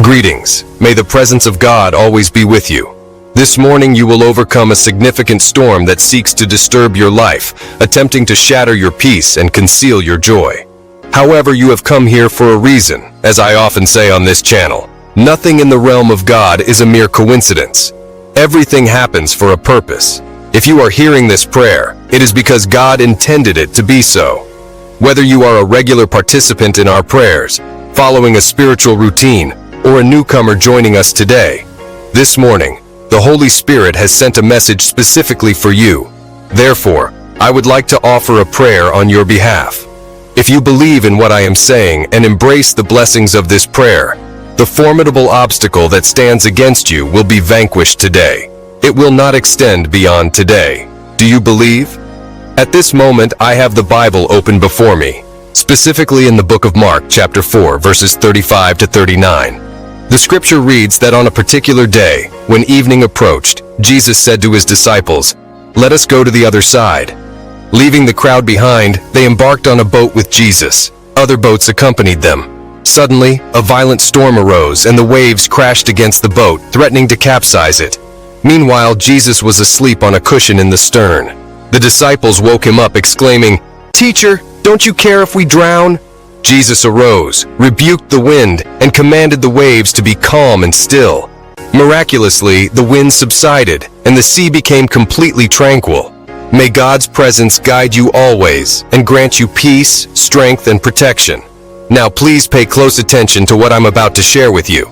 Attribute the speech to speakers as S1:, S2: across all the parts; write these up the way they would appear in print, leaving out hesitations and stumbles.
S1: Greetings. May the presence of God always be with you. This morning you will overcome a significant storm that seeks to disturb your life, attempting to shatter your peace and conceal your joy. However, you have come here for a reason, as I often say on this channel. Nothing in the realm of God is a mere coincidence. Everything happens for a purpose. If you are hearing this prayer, it is because God intended it to be so. Whether you are a regular participant in our prayers, following a spiritual routine, or a newcomer joining us today, this morning, the Holy Spirit has sent a message specifically for you. Therefore, I would like to offer a prayer on your behalf. If you believe in what I am saying and embrace the blessings of this prayer, the formidable obstacle that stands against you will be vanquished today. It will not extend beyond today. Do you believe? At this moment, I have the Bible open before me, specifically in the book of Mark, chapter 4, verses 35 to 39. The scripture reads that on a particular day, when evening approached, Jesus said to his disciples, "Let us go to the other side." Leaving the crowd behind, they embarked on a boat with Jesus. Other boats accompanied them. Suddenly, a violent storm arose and the waves crashed against the boat, threatening to capsize it. Meanwhile, Jesus was asleep on a cushion in the stern. The disciples woke him up, exclaiming, "Teacher, don't you care if we drown?" Jesus arose, rebuked the wind, and commanded the waves to be calm and still. Miraculously, the wind subsided, and the sea became completely tranquil. May God's presence guide you always and grant you peace, strength, and protection. Now please pay close attention to what I'm about to share with you.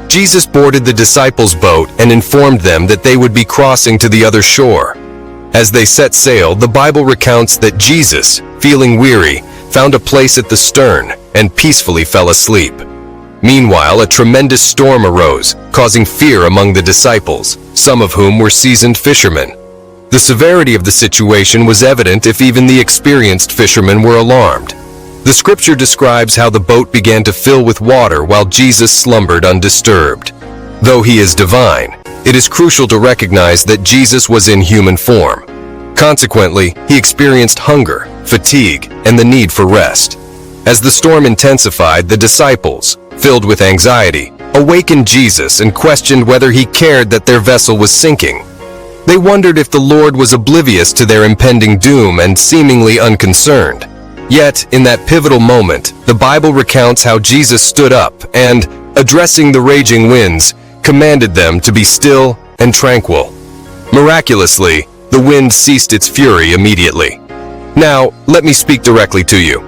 S1: Jesus boarded the disciples' boat and informed them that they would be crossing to the other shore. As they set sail, the Bible recounts that Jesus, feeling weary, found a place at the stern and peacefully fell asleep. Meanwhile, a tremendous storm arose, causing fear among the disciples, some of whom were seasoned fishermen. The severity of the situation was evident if even the experienced fishermen were alarmed. The scripture describes how the boat began to fill with water while Jesus slumbered undisturbed. Though he is divine, it is crucial to recognize that Jesus was in human form. Consequently, he experienced hunger, fatigue, and the need for rest. As the storm intensified, the disciples, filled with anxiety, awakened Jesus and questioned whether he cared that their vessel was sinking. They wondered if the Lord was oblivious to their impending doom and seemingly unconcerned. Yet, in that pivotal moment, the Bible recounts how Jesus stood up and, addressing the raging winds, commanded them to be still and tranquil. Miraculously, the wind ceased its fury immediately. Now, let me speak directly to you.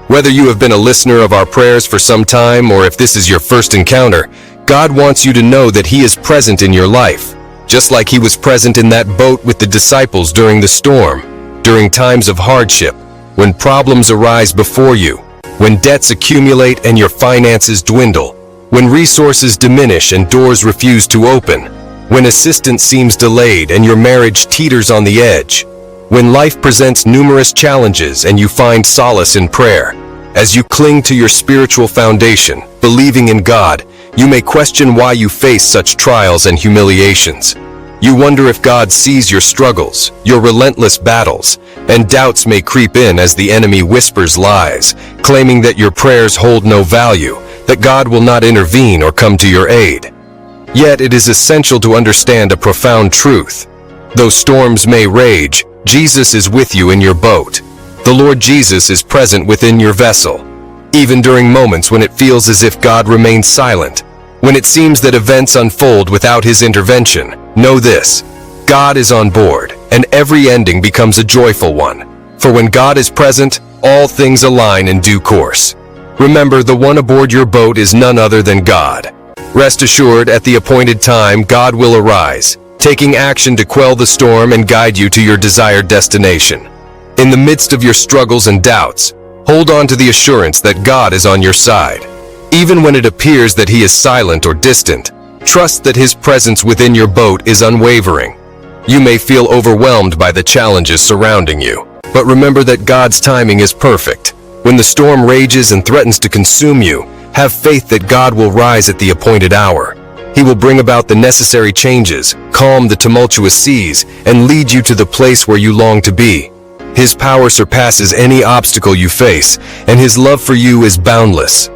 S1: Whether you have been a listener of our prayers for some time or if this is your first encounter, God wants you to know that He is present in your life, just like He was present in that boat with the disciples during the storm, during times of hardship, when problems arise before you, when debts accumulate and your finances dwindle, when resources diminish and doors refuse to open, when assistance seems delayed and your marriage teeters on the edge, when life presents numerous challenges and you find solace in prayer. As you cling to your spiritual foundation, believing in God, you may question why you face such trials and humiliations. You wonder if God sees your struggles, your relentless battles, and doubts may creep in as the enemy whispers lies, claiming that your prayers hold no value, that God will not intervene or come to your aid. Yet it is essential to understand a profound truth. Though storms may rage, Jesus is with you in your boat. The Lord Jesus is present within your vessel. Even during moments when it feels as if God remains silent, when it seems that events unfold without His intervention, know this: God is on board, and every ending becomes a joyful one. For when God is present, all things align in due course. Remember, the one aboard your boat is none other than God. Rest assured, at the appointed time, God will arise, taking action to quell the storm and guide you to your desired destination. In the midst of your struggles and doubts, hold on to the assurance that God is on your side. Even when it appears that He is silent or distant, trust that His presence within your boat is unwavering. You may feel overwhelmed by the challenges surrounding you, but remember that God's timing is perfect. When the storm rages and threatens to consume you, have faith that God will rise at the appointed hour. He will bring about the necessary changes, calm the tumultuous seas, and lead you to the place where you long to be. His power surpasses any obstacle you face, and His love for you is boundless.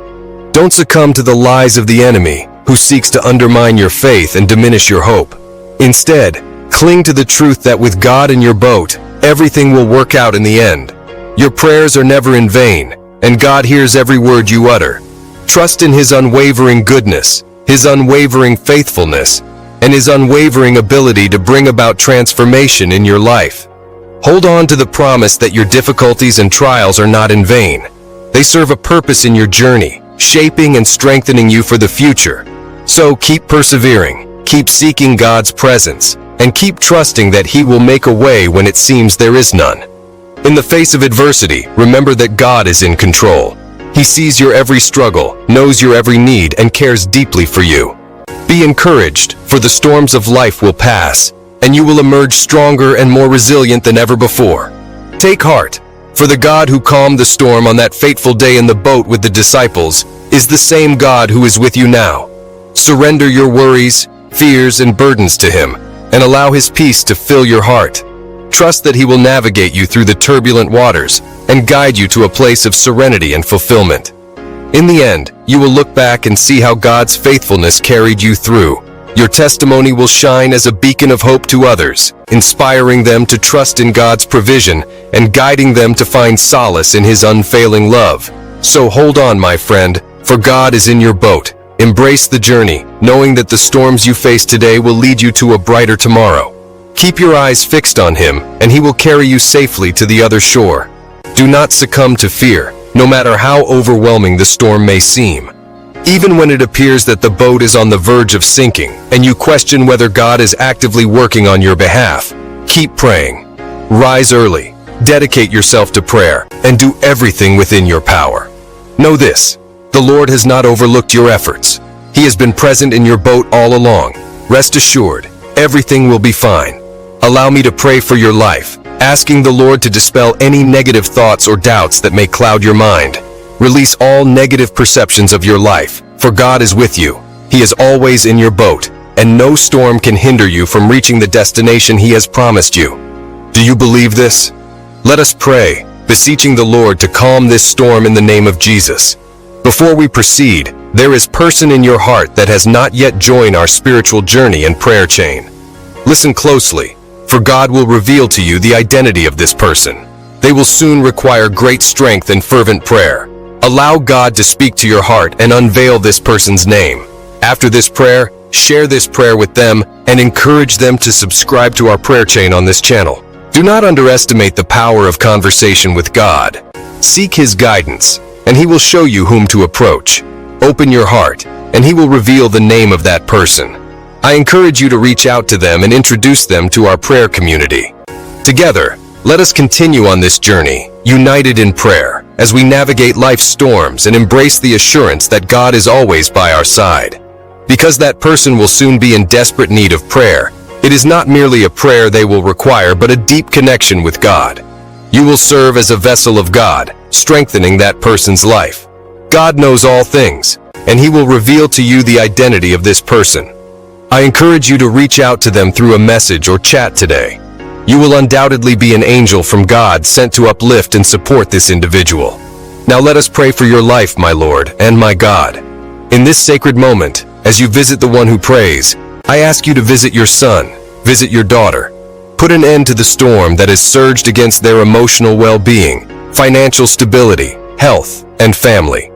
S1: Don't succumb to the lies of the enemy, who seeks to undermine your faith and diminish your hope. Instead, cling to the truth that with God in your boat, everything will work out in the end. Your prayers are never in vain, and God hears every word you utter. Trust in His unwavering goodness, His unwavering faithfulness, and His unwavering ability to bring about transformation in your life. Hold on to the promise that your difficulties and trials are not in vain. They serve a purpose in your journey, shaping and strengthening you for the future. So keep persevering, keep seeking God's presence, and keep trusting that He will make a way when it seems there is none. In the face of adversity, remember that God is in control. He sees your every struggle, knows your every need, and cares deeply for you. Be encouraged, for the storms of life will pass, and you will emerge stronger and more resilient than ever before. Take heart, for the God who calmed the storm on that fateful day in the boat with the disciples is the same God who is with you now. Surrender your worries, fears, and burdens to Him, and allow His peace to fill your heart. Trust that He will navigate you through the turbulent waters and guide you to a place of serenity and fulfillment. In the end, you will look back and see how God's faithfulness carried you through. Your testimony will shine as a beacon of hope to others, inspiring them to trust in God's provision and guiding them to find solace in His unfailing love. So hold on, my friend, for God is in your boat. Embrace the journey, knowing that the storms you face today will lead you to a brighter tomorrow. Keep your eyes fixed on Him, and He will carry you safely to the other shore. Do not succumb to fear, no matter how overwhelming the storm may seem. Even when it appears that the boat is on the verge of sinking, and you question whether God is actively working on your behalf, keep praying. Rise early, dedicate yourself to prayer, and do everything within your power. Know this, the Lord has not overlooked your efforts. He has been present in your boat all along. Rest assured, everything will be fine. Allow me to pray for your life, asking the Lord to dispel any negative thoughts or doubts that may cloud your mind. Release all negative perceptions of your life, for God is with you. He is always in your boat, and no storm can hinder you from reaching the destination He has promised you. Do you believe this? Let us pray, beseeching the Lord to calm this storm in the name of Jesus. Before we proceed, there is a person in your heart that has not yet joined our spiritual journey and prayer chain. Listen closely, for God will reveal to you the identity of this person. They will soon require great strength and fervent prayer. Allow God to speak to your heart and unveil this person's name. After this prayer, share this prayer with them and encourage them to subscribe to our prayer chain on this channel. Do not underestimate the power of conversation with God. Seek His guidance, and He will show you whom to approach. Open your heart, and He will reveal the name of that person. I encourage you to reach out to them and introduce them to our prayer community. Together, let us continue on this journey, united in prayer, as we navigate life's storms and embrace the assurance that God is always by our side. Because that person will soon be in desperate need of prayer, it is not merely a prayer they will require, but a deep connection with God. You will serve as a vessel of God, strengthening that person's life. God knows all things, and He will reveal to you the identity of this person. I encourage you to reach out to them through a message or chat today. You will undoubtedly be an angel from God sent to uplift and support this individual. Now let us pray for your life, my Lord and my God. In this sacred moment, as you visit the one who prays, I ask you to visit your son, visit your daughter. Put an end to the storm that has surged against their emotional well-being, financial stability, health, and family.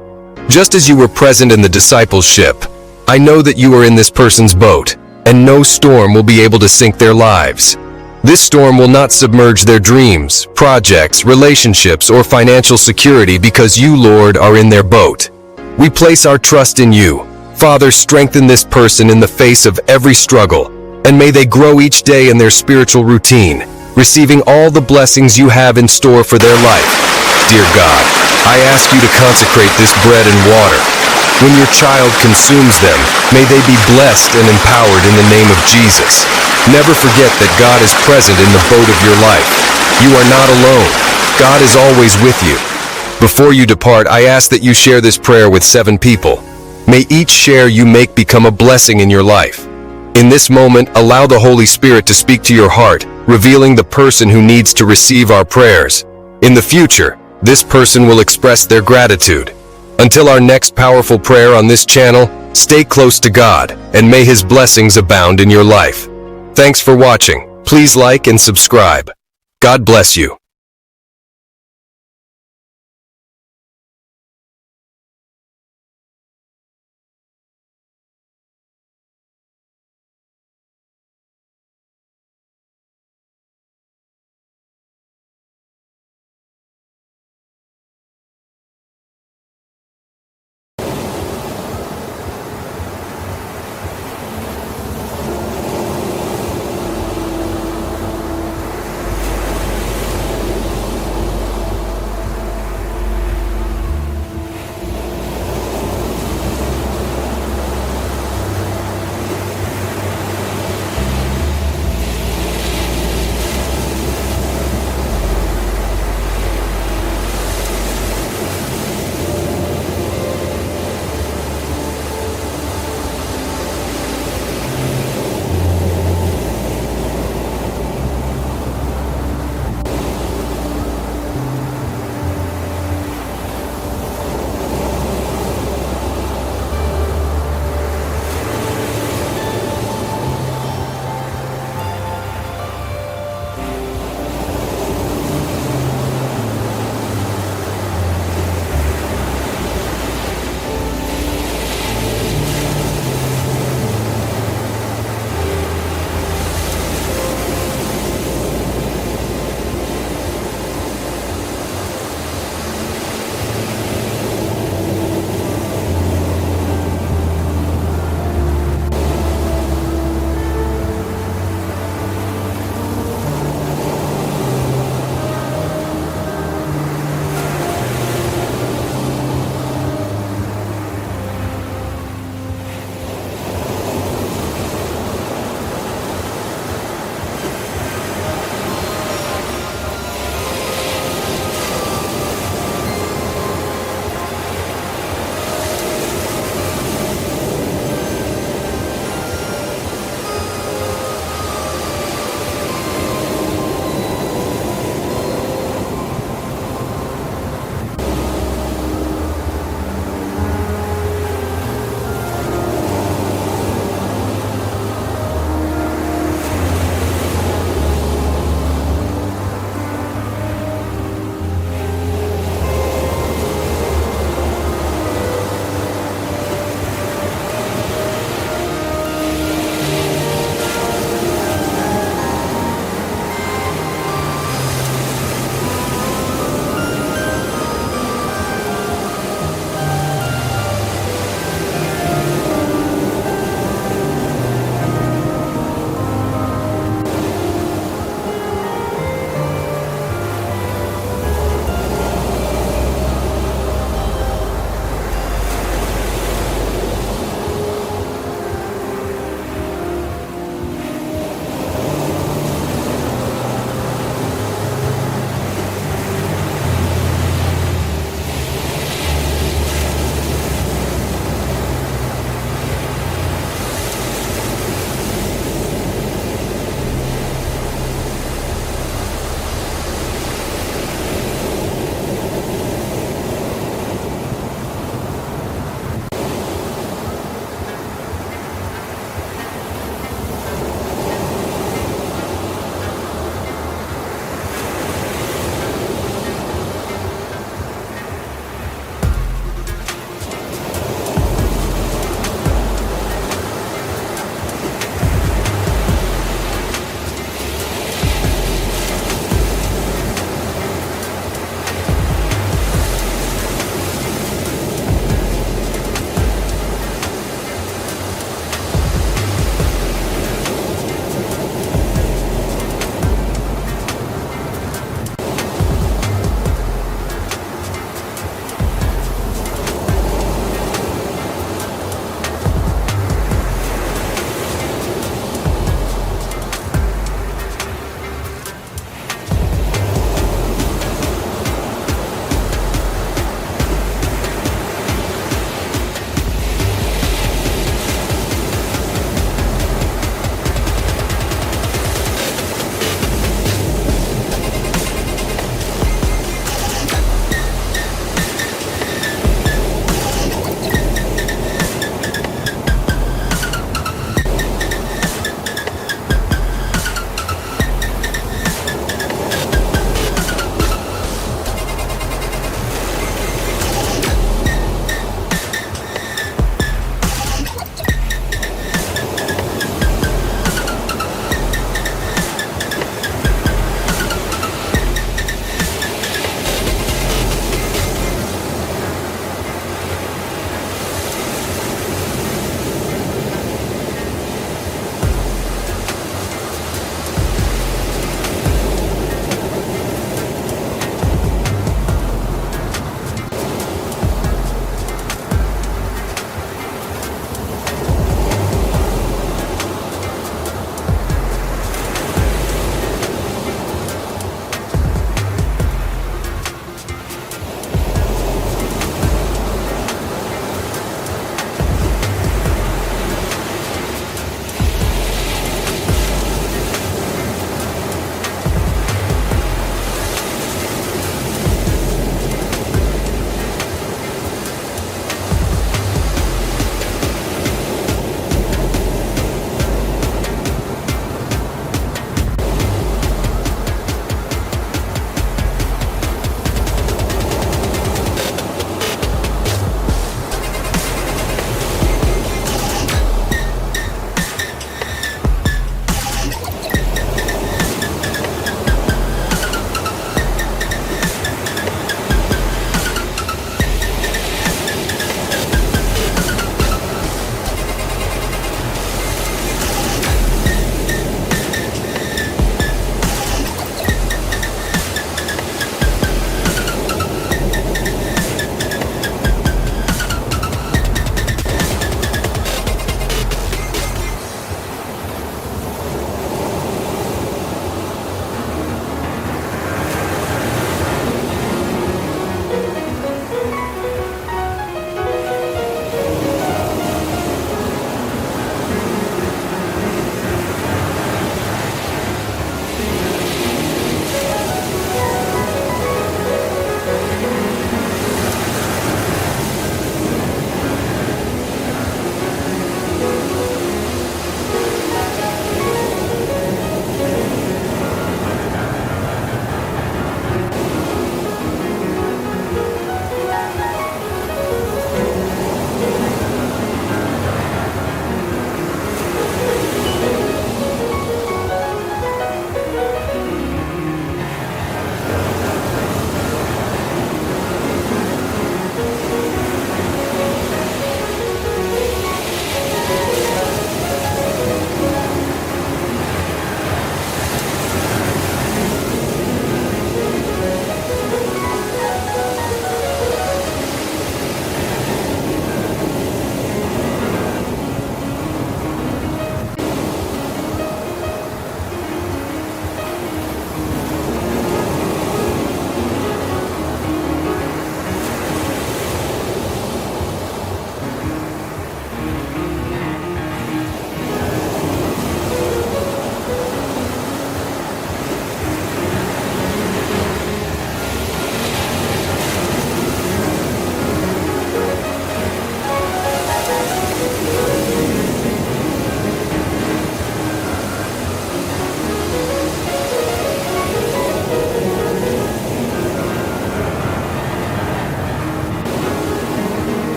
S1: Just as you were present in the disciples' ship, I know that you are in this person's boat, and no storm will be able to sink their lives. This storm will not submerge their dreams, projects, relationships, or financial security because you, Lord, are in their boat. We place our trust in you. Father, strengthen this person in the face of every struggle, and may they grow each day in their spiritual routine, receiving all the blessings you have in store for their life. Dear God, I ask you to consecrate this bread and water. When your child consumes them, may they be blessed and empowered in the name of Jesus. Never forget that God is present in the boat of your life. You are not alone. God is always with you. Before you depart, I ask that you share this prayer with 7 people. May each share you make become a blessing in your life. In this moment, allow the Holy Spirit to speak to your heart, revealing the person who needs to receive our prayers. In the future, this person will express their gratitude. Until our next powerful prayer on this channel, Stay close to God, and may His blessings abound in your life. Thanks for watching. Please like and subscribe. God bless you.